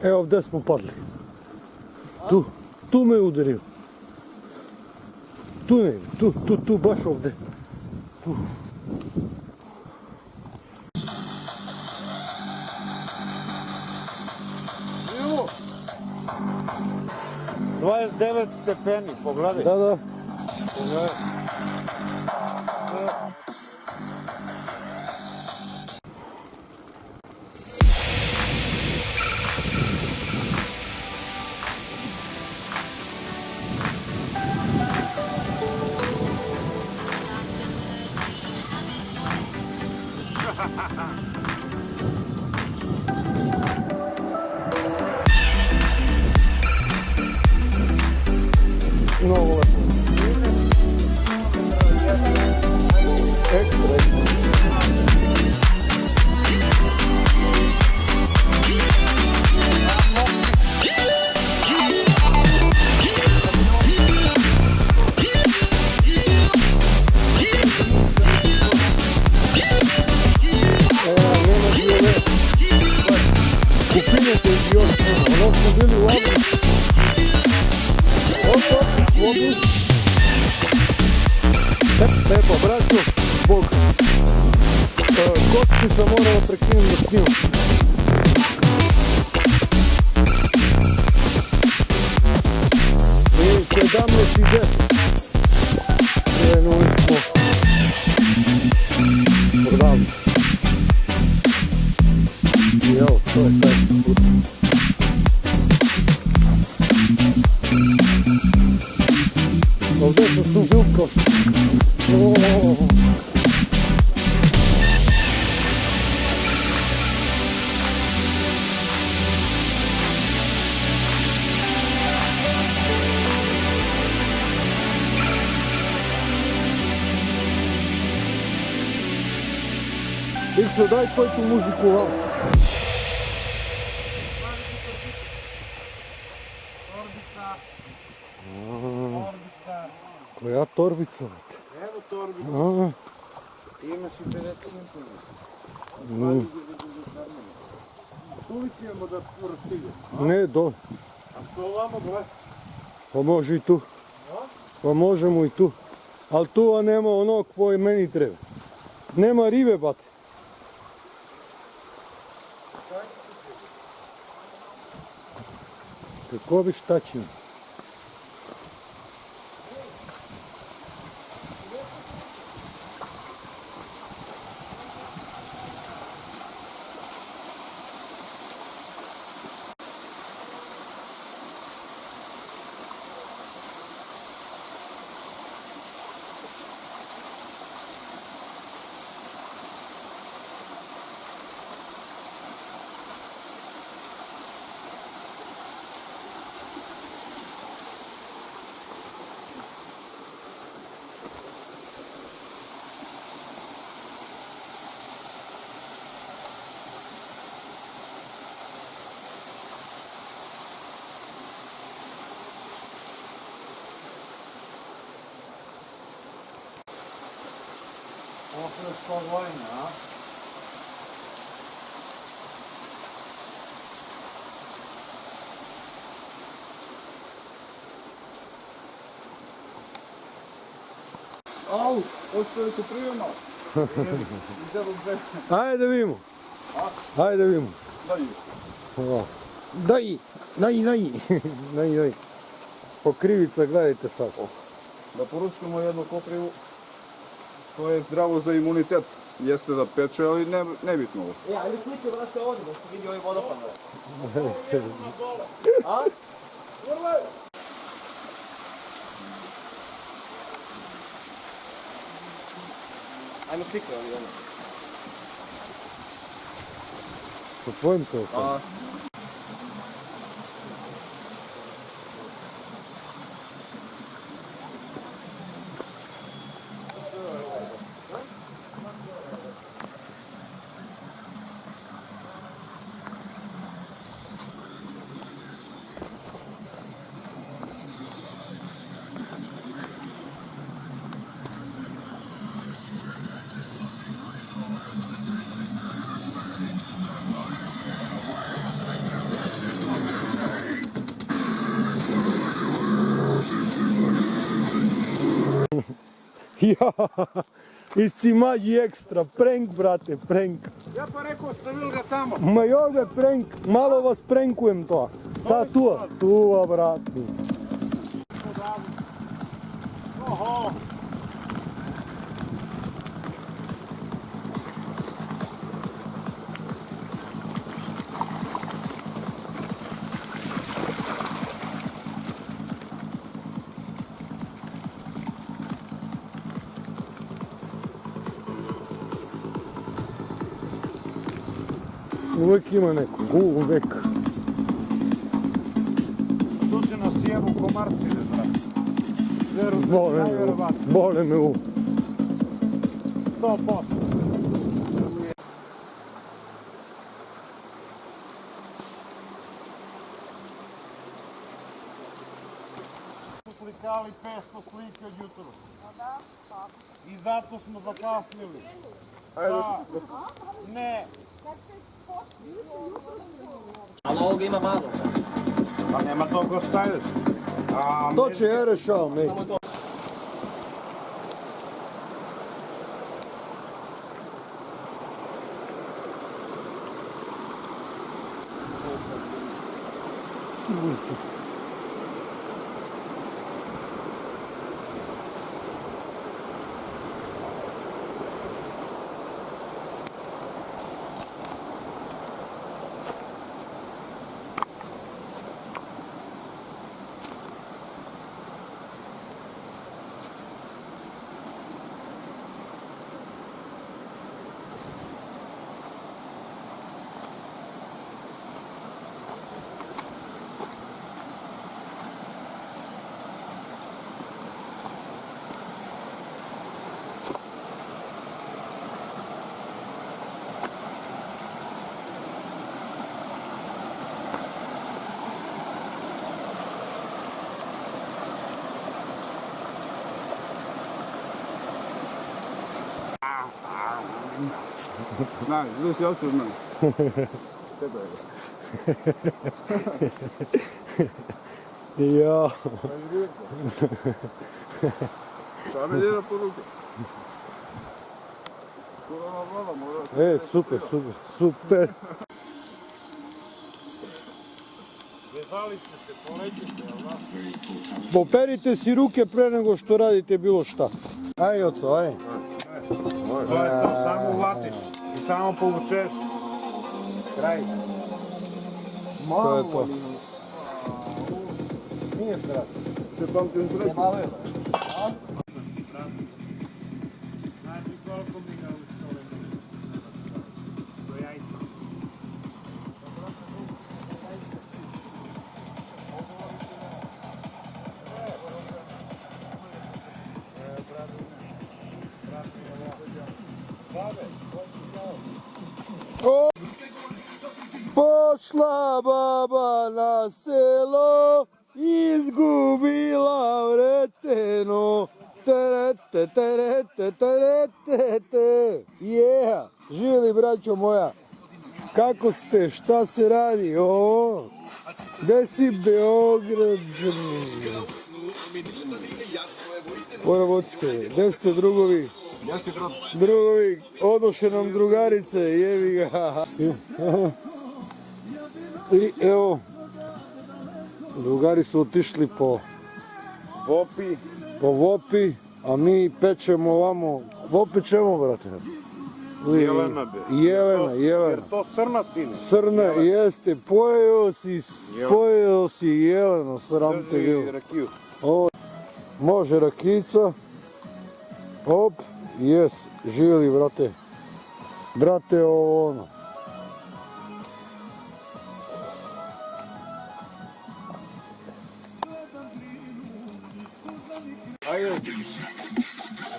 Evo gdje smo padli. Tu me udario. Tu ne, tu baš ovdje. Tu. 29 stepeni, pogledaj. Da. Pogledaj. Mnogo lepo. Ekstra. Kupinete još, ono smo bili u avgustu. Vodu. Evo, braćo, zbog kocki sam morao prekinuti da snimam. I 17:10 krenuli smo odavde. I evo, to je taj put. Ovdje sam župko. Ikso, daj koju tu muziku vam. Koja torbica? Evo torbica. Imaš i 50 cm. Tu ćemo da stigne. Ne, do. A što ovamo gledaj? Pa može i tu. Pa možemo i tu. Ali tu nema onog koje meni treba. Nema ribe, bate. Kako bi štačino? Ovo je spavljanje, a? Au, ošto je tu prijemno. Ajde da vidimo. Ajde da vidimo. Daj. Pokrivica, gledajte sad. Da poručimo jednu koprivu. To je zdravo za imunitet. Jeste da peče, ali nebitno. Ajde slike vrate ovdje, da se vidi ovaj vodopad. A? Ajmo slike ovdje. Sa tvojim telefonom? Ja, iscimađi ekstra, prank brate, prank. Ja pa rekao, stavili ga tamo. Ma i ovdje prank, malo vas prankujem to. Šta tu? Tu, brate. Oho. Uvijek ima neko, uvijek. Tu se na sjemu komarci, brate. Bole me u. 100%. Slikali 500 slike od jutra. I zato smo zakasnili. Ne. Ali ovoga ima malo. Pa nema toliko stylish. To će ja rešao, me. Samo to. Znaš, znaš, ja se znam. Tebe je. Ja. Šta me djela poruke? Korona vlada mora. Super, super, super. Vezali ste se, polećite, jel da? Poperite si ruke pre nego što radite bilo šta. Aj, oco, aj. To je to, samo uvatiš i samo povučeš. Kraj. To je to. Nije strah. Se pamtim sreću. Malo je. Znači koliko mi ga ustole do jajca. Pošla baba na selo, izgubila vreteno. Terete, terete, terete, te. Yeah, živjeli braćo moja. Kako ste, šta se radi? O, gde si Beograd? Poravocite, gde ste drugovi? Ja si brat. Drugovi, odoše nam drugarice, jevi ga. I evo, drugari su otišli po Vopi, a mi pečemo ovamo. Vopi čemu, brate? Jelena be. Jelena. Jer to srna sine. Srna, jeste, pojeo si jeleno, sram te Drži bilo. rakiju. Ovo, može rakica. Hop, jes, živjeli, brate. Brate, ovo ono. Ajde.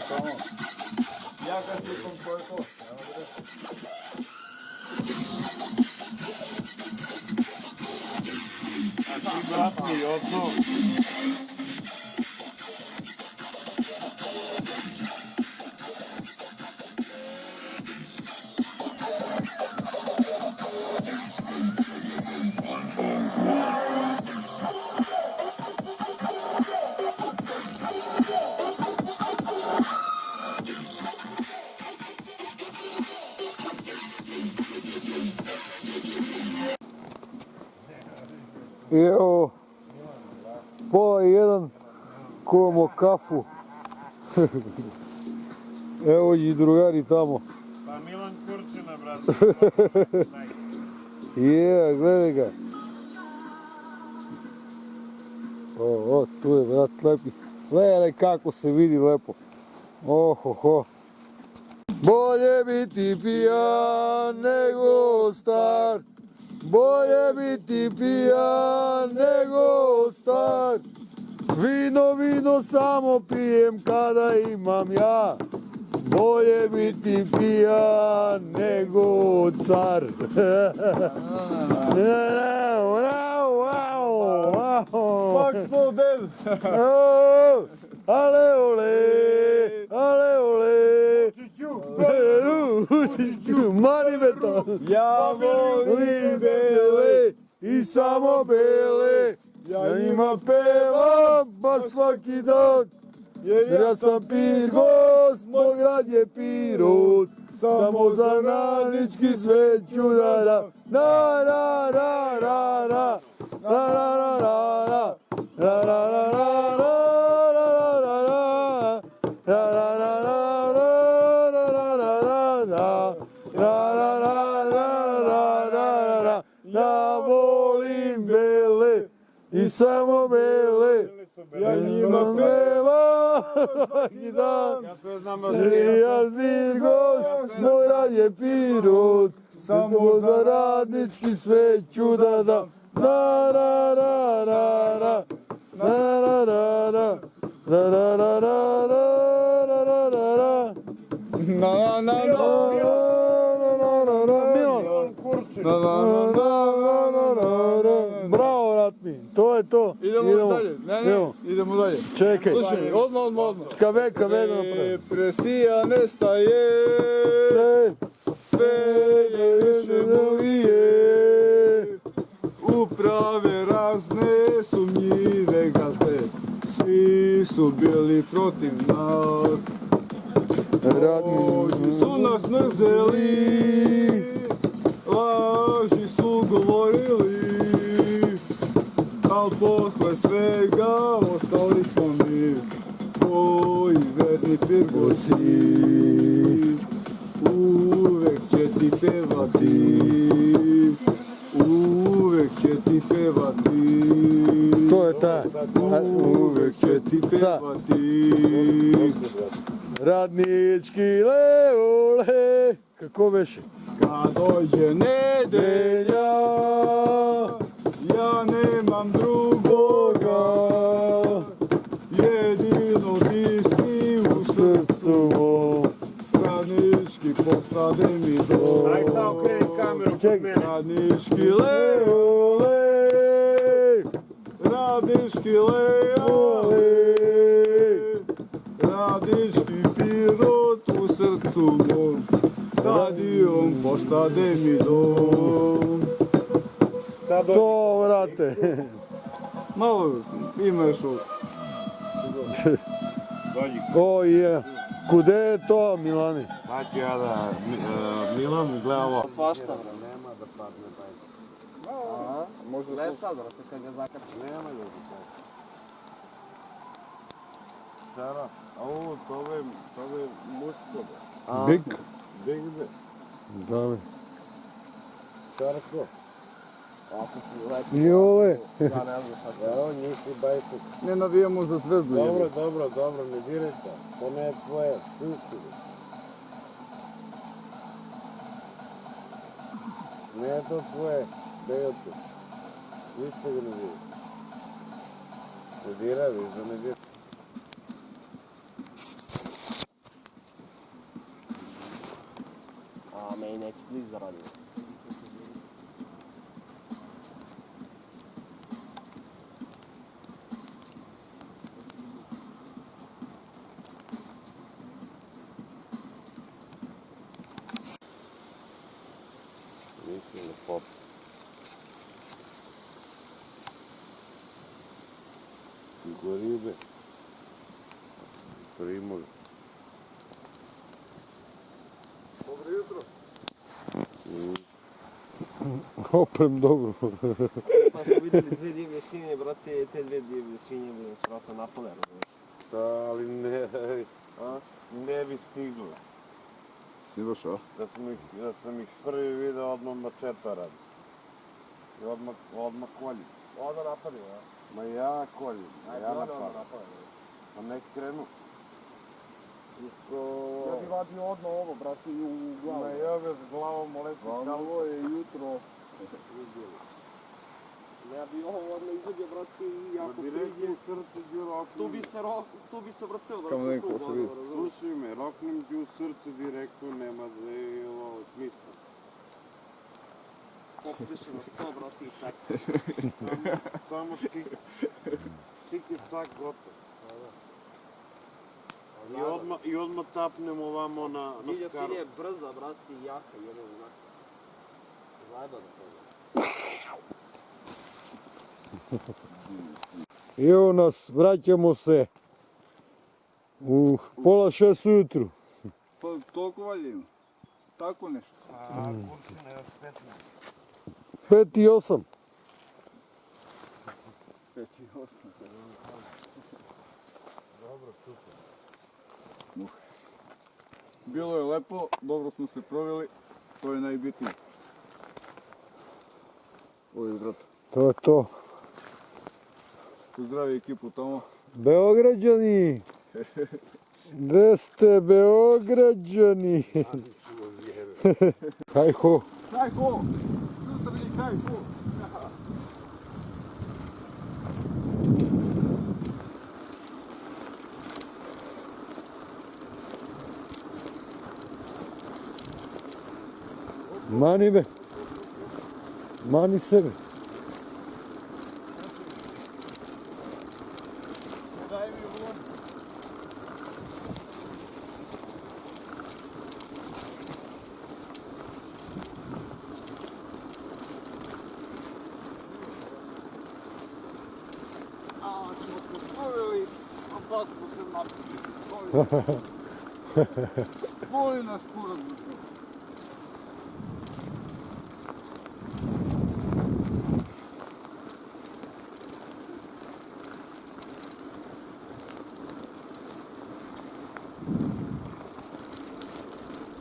Samo. Ja kad slikom koje to. A ti bratni, oco. pola jedan, kuvamo kafu. Evo i drugari tamo. Pa Milan Kurčina, brate. Je, gledaj ga. O, tu je brat lepi. Gledaj kako se vidi lepo. Ohoho. Bolje biti pijan nego star. Bolje biti pijan nego star. Vino samo pijem kada imam ja. Bolje biti pijan nego car. Fuck for dead! Ale ole, ale ole. Mani beto. Ja volim bele i samo bele. Ja njima pevam baš svaki dan. Jer ja sam Pirgos, moj grad je Pirot. Samo za nanički sveću da da. Na na na na na. Na na na na na. Na na na na na. Ja volim bele i samo bele. Ja njima pevam svaki dan. Ja Virgos, moj rad je Pirot. Samo za radnički sveću da dam. Na na na na na. Na na na na. Na na na na na. Na na na Bravo, Ratmi, to je to. Idemo dalje. Ne, idemo dalje. Čekaj. Slušaj, odmah. Kaveka napravi. Depresija nestaje, sve je više novije. Uprave razne sumnjive gazde, svi su bili protiv nas. Oni su nas mrzeli, laži su govorili, al posle svega ostali smo mi, tvoji verni Pirgosi. Uvek će ti pevati, uvek će ti pevati. To je ta. Uvek će ti pevati. Radnički leole. Kako veše? Kad dođe nedelja, ja nemam drugoga, jedino ti si u srcu mom. Radnički postade mi dom. Aj sad okreni kameru kod Čekaj. mene. Radnički leole, radnički leole, radnički Pirot u srcu mom. Stadion postade mi dom. To, vrate. Malo imaš u... Dođi. O je. Kude je to, Milani? Znači ja da Milan gleda ovo. Svašta, bro. Nema da padne taj. Možda Ne sad, brate, kad ga zakači. Nema ljudi tako. Sara, a ovo to je muško. Big. Big be. Znam. Sara ko? Ako si lepo. I ove. Ja ne znam šta se. Evo nisi bajku. ne navijamo za Zvezdu. Dobro, ne diraj to. To ne je tvoje. Pusti. Ne je to tvoje. Bejote. Ništa ga ne diraj. Ne diraj, viš da ne diraj. A meni neće bliz zaradio. Nisi na pop. Goribe. Primor. Dobro jutro. Oprem dobro. Pa smo vidjeli dve divlje svinje, brate, te dve divlje svinje bi nas vrata napale, razumiješ? Da, ali ne bi stigla. Snimaš, a? Da sam ih prvi video odmah mačeta radi. I odmah koljim. Odmah napadi, ja? Ma ja koljim, ja napadam. napade. Pa nek krenu. Ja bi vadio odmah ovo, brate, i u glavu. Ma ja ga s glavom letim. Ovo je jutro. Ja bi ovo odmah izadio, brate, i ako Direktno priđe, u srce ću roknem. tu bi se vrteo, brate. Kamo neko se vidi. Slušaj me, roknem ću u srce direktno, nema zelo smisla. Popiši na 100, brate, i čekaj. Samo stik je tak gotov. I odmah tapnemo ovamo na Divlja skaru. svinja je brza, brate, i jaka, jedan znak. Zajeba da toga. I evo nas, vraćamo se u 5:30 ujutru. Pa toliko valjimo. Tako nešto. A kuršina je 15. 5:08. 5 i 8. Dobro, super. Bilo je lepo, dobro smo se proveli. To je najbitnije. Oj, brat. To je to. Pozdravi ekipu tamo. Beograđani! Gde ste Beograđani? Haj ho! Haj ho! Sutrni haj ho! Mani me! Mani sebe! Daj mi vodu. A, smo postavili, a pa smo se napili. Voli nas kurac za to.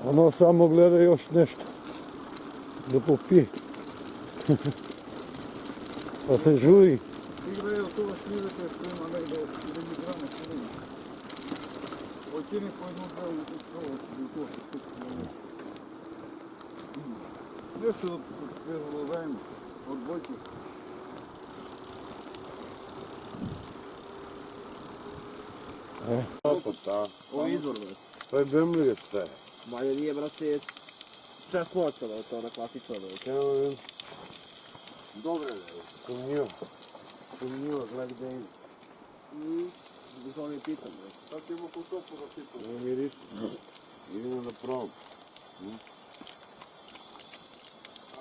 Ono samo gleda još nešto. Da popije. Pa se žuri. Igraju toga snizete što ima negdje od 1000 grama snizete. Okini po jednu pravu u to se tukne. Nešto da prezalo zajedno od bojke. Ovo je izvor, brate. To je Bemlije šta je. Manje nije, brate, česnoća, da je to ona klasična, brate. Dobre je. Sumnjivo, gledaj gdje ide. To mi pitam, brate. Sad ćemo po topu da pitamo. Ne miriši. Idemo na prom.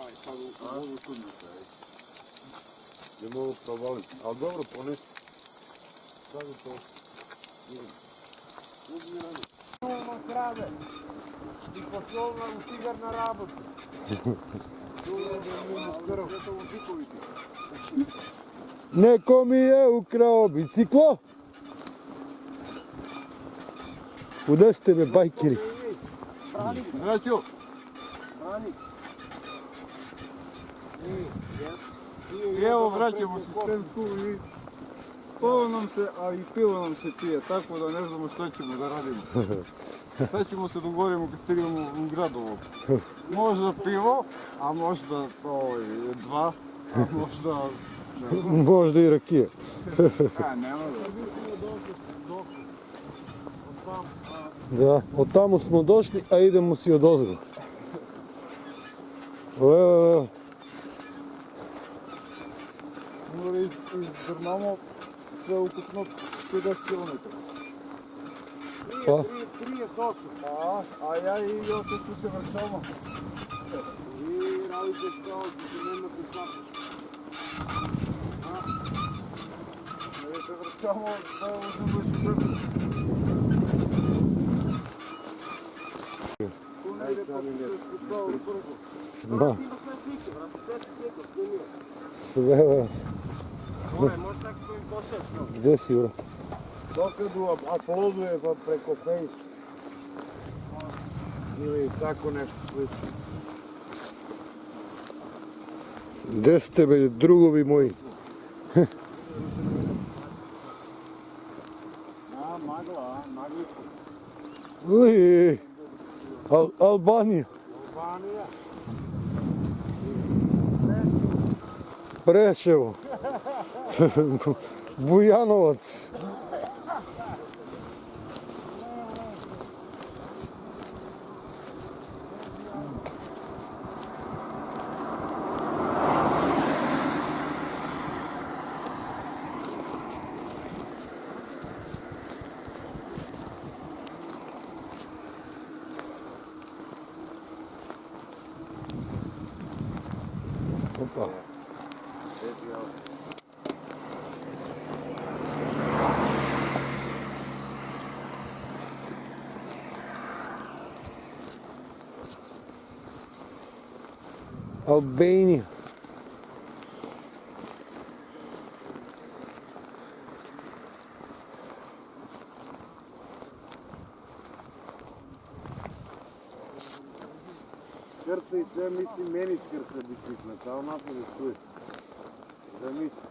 Aj, sad u kudnu se. Ne mogu provaliti. Ali dobro, ponesti. Sad je to. Uzmi rano. Imamo krave. I poslovna u cigar na rabotu. Neko mi je ukrao biciklo. Kuda ste me bajkeri? Braćo, i evo vraćamo se s Stensku i spava nam se, a i pivo nam se pije, tako da ne znamo šta ćemo da radimo. Sad ćemo se dogovorimo kad stignemo u grad ovo. Možda pivo, a možda dva, a možda... Možda i rakije. A, nema da. Da, od tamo smo došli, a idemo si od ozgo. Evo, Iz Brnamo sve ukupno 50 km. pa, 38, a ja i još tu se vršamo. Vi radite kao da se nemate slabo. Mi se vršamo da uzmemo i super. Tu negdje po 40 u prvu. da. slike, brate, sve ti slike snimio. Sve, Ovo je možda tako koji pošeš, no. gdje si, brate? Dokadu uploaduje pa preko Face ili tako nešto slično. Gdje ste, be, drugovi moji? Magla, maglica. Uj, Albanija. Albanija. Preševo. Bujanovac. Opa. Albania. Скърта и sve misli meni скърта бицикла, kao napolje stoji. Da misli.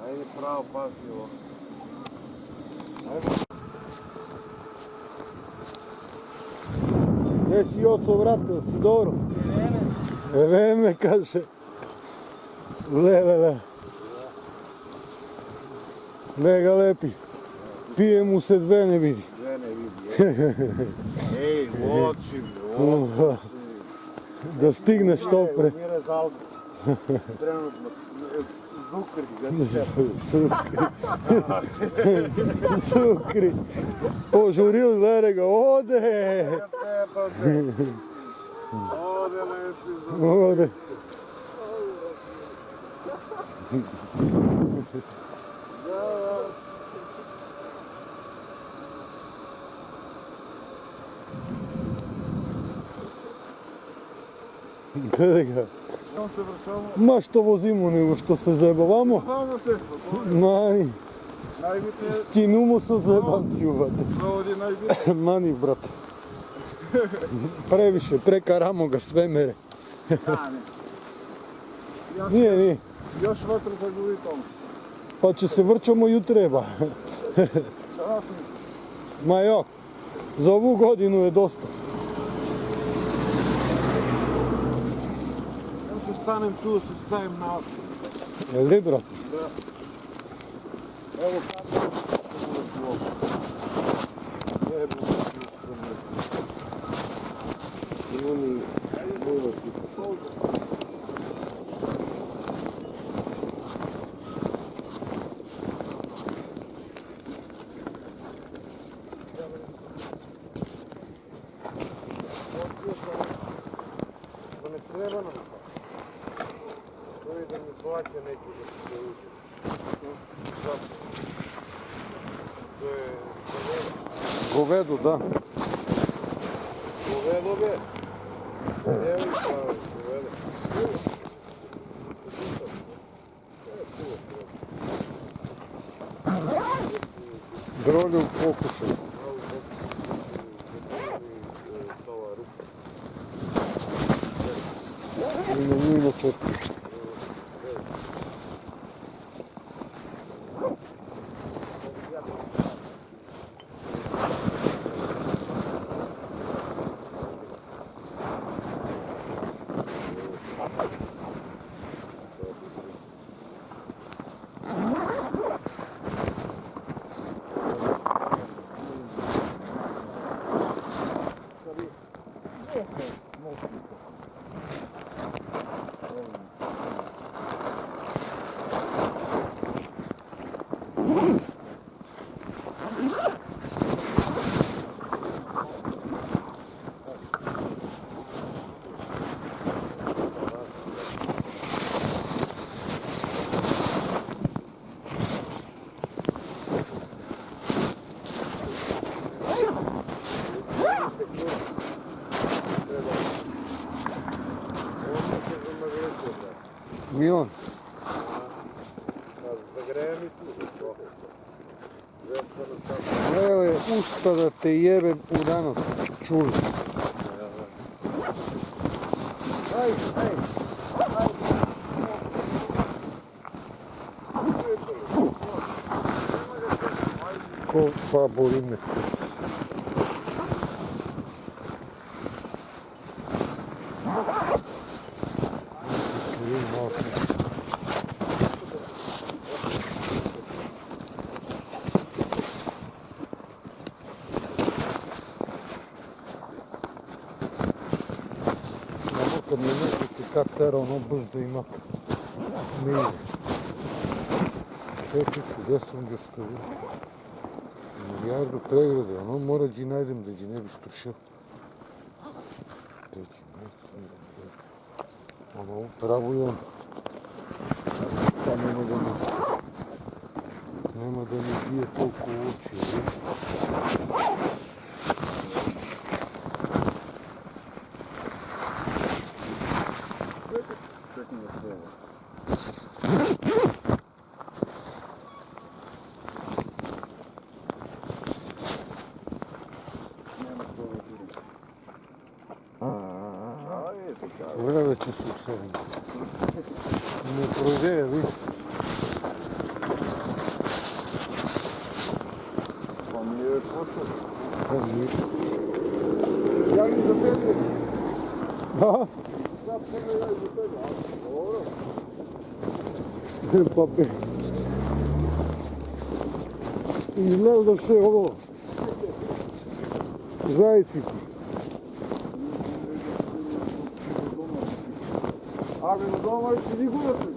Ajde pravo pasljivo. Gdje si oco, vratio si, dobro? Vreme, kaže. Le. Mega lepi. Pije mu se dve ne vidi. Sve ne vidi. Ej, voći, Da stigne što pre. Umire za alku. Trenutno. Zukri ga se. Sukri. Požurili, glede ga, ode. Ode lepi za... Ode. Glede ga. On se vršamo. Ma što vozimo, nego što se zajebavamo. Hvala se. Mani, Najbitnije stinumo se zajebanci uvate. provodi najbitnije. Mani, brate. Previše, prekaramo ga sve mere. Nije. Još vatru za guvitom. Pa će se vrćamo ju treba. Ma jo, za ovu godinu je dosta. Ja se stanem tu, se stavim na oko. Jel li, brate? Evo kako je ovo. Jebo. Oni bulosti. To ne treba nam. To je da mi plaća neki da se uđe. To je Govedu, da. govedove. Evo pa govede. Grolje u pokušaju. I na njima četiri. Милан, Загреем и tu. леле, уста да те јебем у данот, чули. Ко па бориме. Камионетите как тера оно бърз да има мили. Чекай, кога съм ги оставил? Я до преграда, оно мора ги найдем да ги не би струшил. Оно право и он. Няма да не бие толкова очи. Добре вече се усъдим. Не проверя, ви. Pa mi je počeo. Ja mi za tebe. Da? Ja pogledaj za tebe, a dobro. Pa be. Izgledaš je ovo. Zajcici. Abi do doma i sigurati.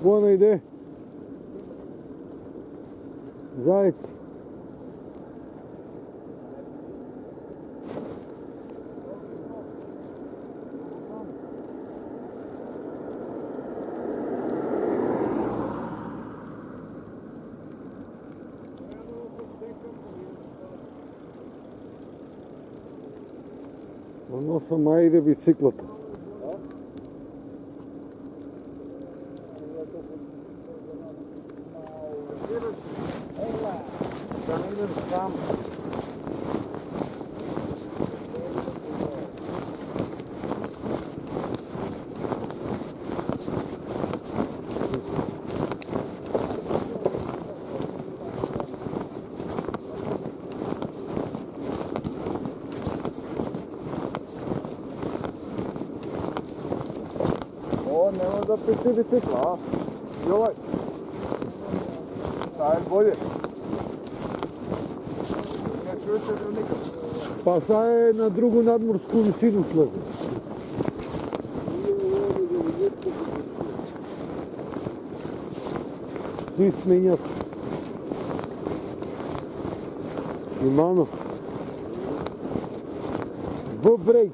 Вон иде. Заяц. Оно сама иде бициклата. Da ne idem sam. O, nema da piti bicikla, a? I ovaj. Taj je bolje. Ne čuje se do nikad. Па са е на другу надморску висину слезе. Сви сменят. Имано. В брейк.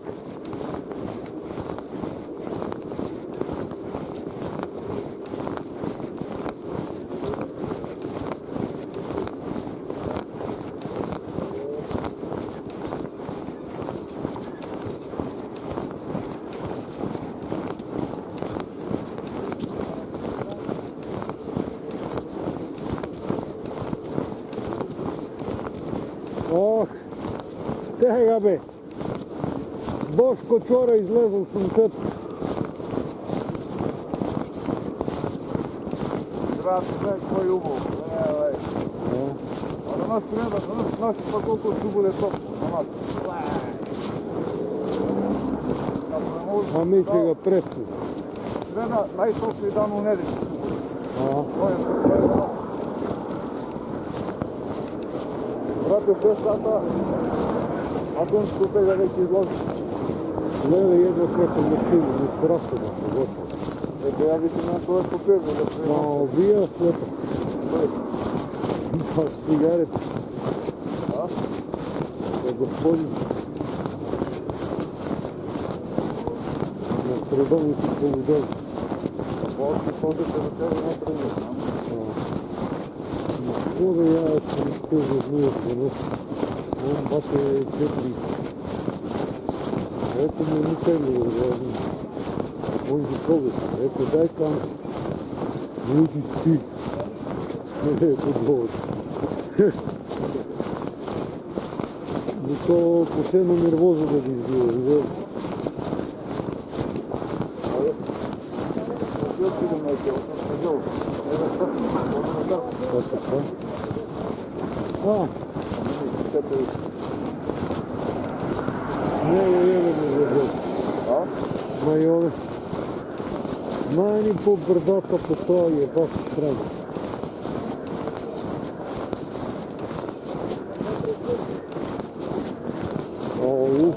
Ох, тега бе. Бошко вчора излезъл sunцето. Brate, sve koji ubol. A na nas sreda, znaš pa koliko tu bude toplo, na nas. А ми ще ga prestali. Sreda, najtopliji dan u nedelju. To je Brate, 6 sata, a Dunčku pega već izloži. Леле, едва след машина, не страшно да се готва. Ето ja vidim na to je popirno da se Ма вие след па цигарета. Господин на средовните полудели. Bolski ходите da tebe ne prije. Какво да я ще ми ще зазнуя звънът? Он бате 4. Ето ми мучение, може да пробваш. Ето дай там. Люди ти. Ето долу. Но то последно нервозно да ги избива. Майоне. Мани по бърдата по това е баш страна. Оу.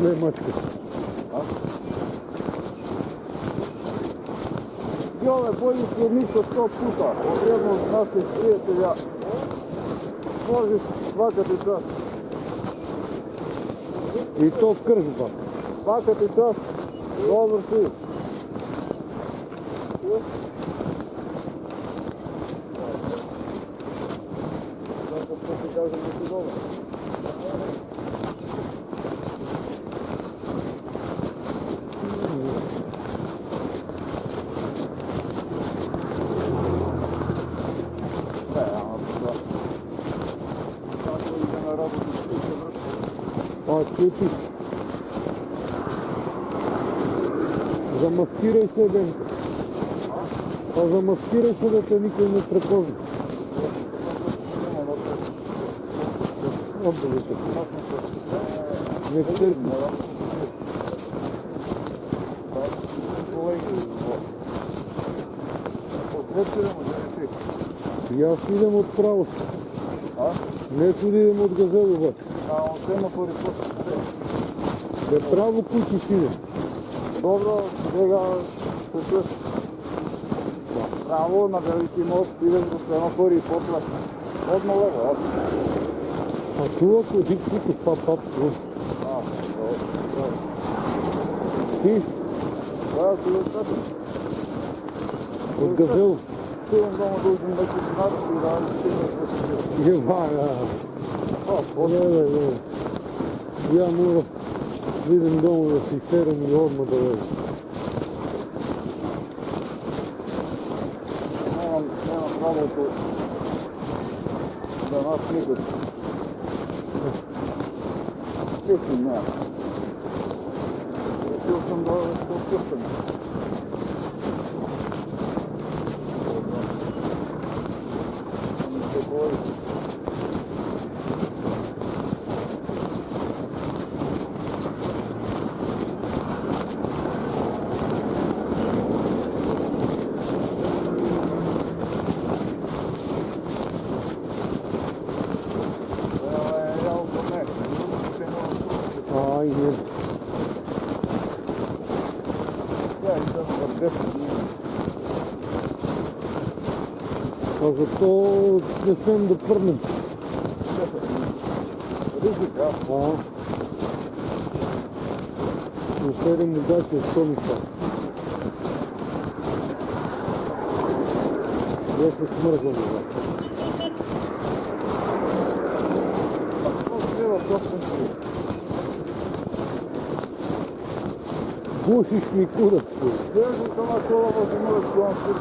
Не мачка. Йоле, боji se ništa 100 puta. Od jednog našeg prijatelja možeš svakati čas. И то в кръжба. Svakati čas, dobro si. Zato što ti kažem da si dobro. А, чути. Замаскирай се, Денко. А замаскирай се да те никой не препозна. Обдавайте. Не църкни. И аз идем от право. Не идем от газел обаче. Бе право кучи си идем. Dobro, сега се право на Велики мост, идем до семафори и после одно лево. А това ходи тук пап-пап. Ти? Да, ти остати. От газел. Стигам дома дължим да си знат и да стигнеш. Ивана. Не. Я мора видим дома да си серам и odmah да ведем. Nemam pravото da nas nikad. Sjećam nema. Htio sam da to sjećam. Se boji. Ай, не. А зато не смем да пърнем. Не седем удачи от Томица. Я се смързвам. Бушиш ми курат се. Виждам сама кола възможност да вам се.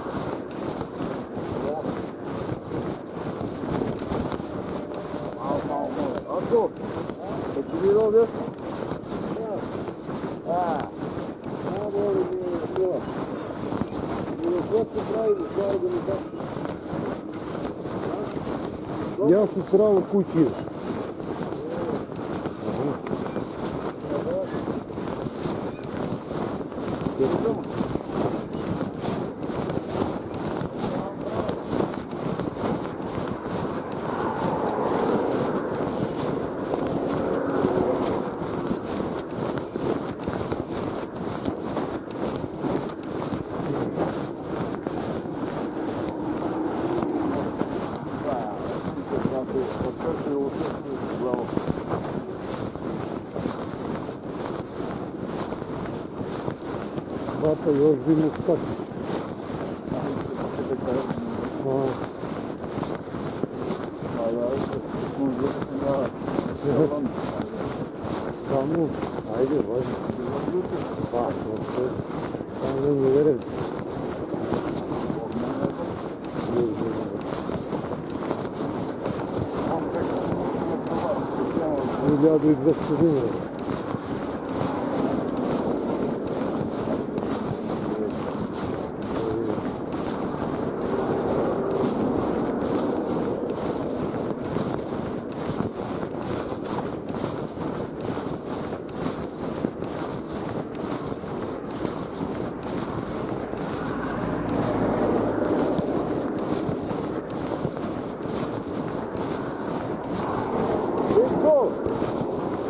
Мало. А то? Е ти видал десно? Я с утра кучи. Ako odkrši u glavu. Bata još bi mu skati. Samo, ajde, važi. Pa, to je. Samo ne mi verujem. Milijadu i 200 dinara.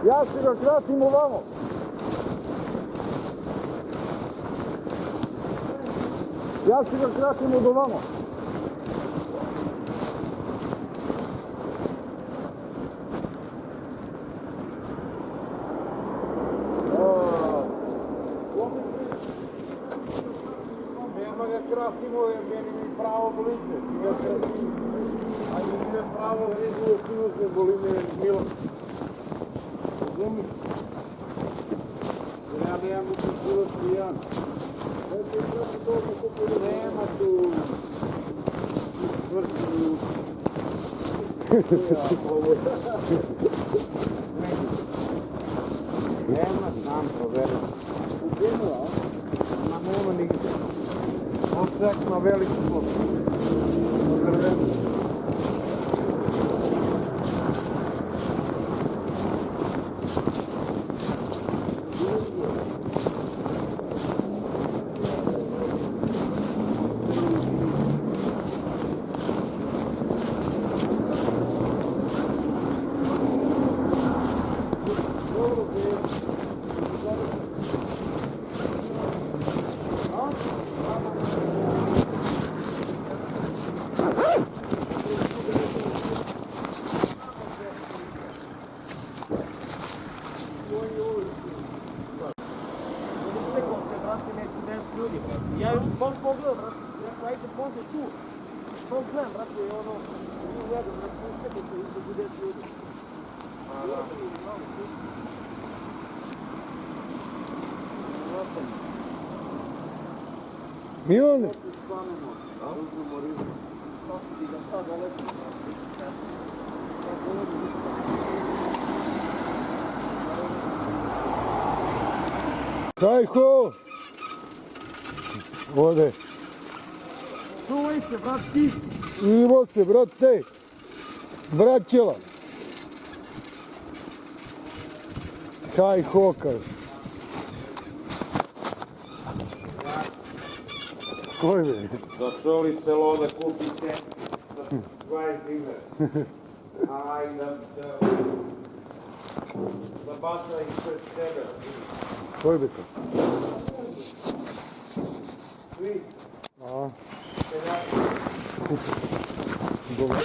Ja se ga kratim ovamo. Ja se ga kratim od ovamo. Nema ga kratimo jer meni mi pravo bolite. A nije pravo grizu sinusne boline Milo. Razumiješ? Ja nemam u kulturu svijan. Nema tu vrstu. Nema, znam, proveram. U Benu, a? Nema nigde. Ostak na veliki slop. Ja još baš pogledam, brate, rekao, ajde može tu. To gledam, brate, i ono, u njega, brate, uspete se između 10 ljudi. Milane, Kajko! Ode. Čuvaj se, brat, ti. Ivo se, brate. Braćela. Kajko, kaže. Koji me? Da solice lode kupite za 20 dinara. Aj, da baca ih pred sebe. Koji bi to? Svi. A. Seljaki. Dobro.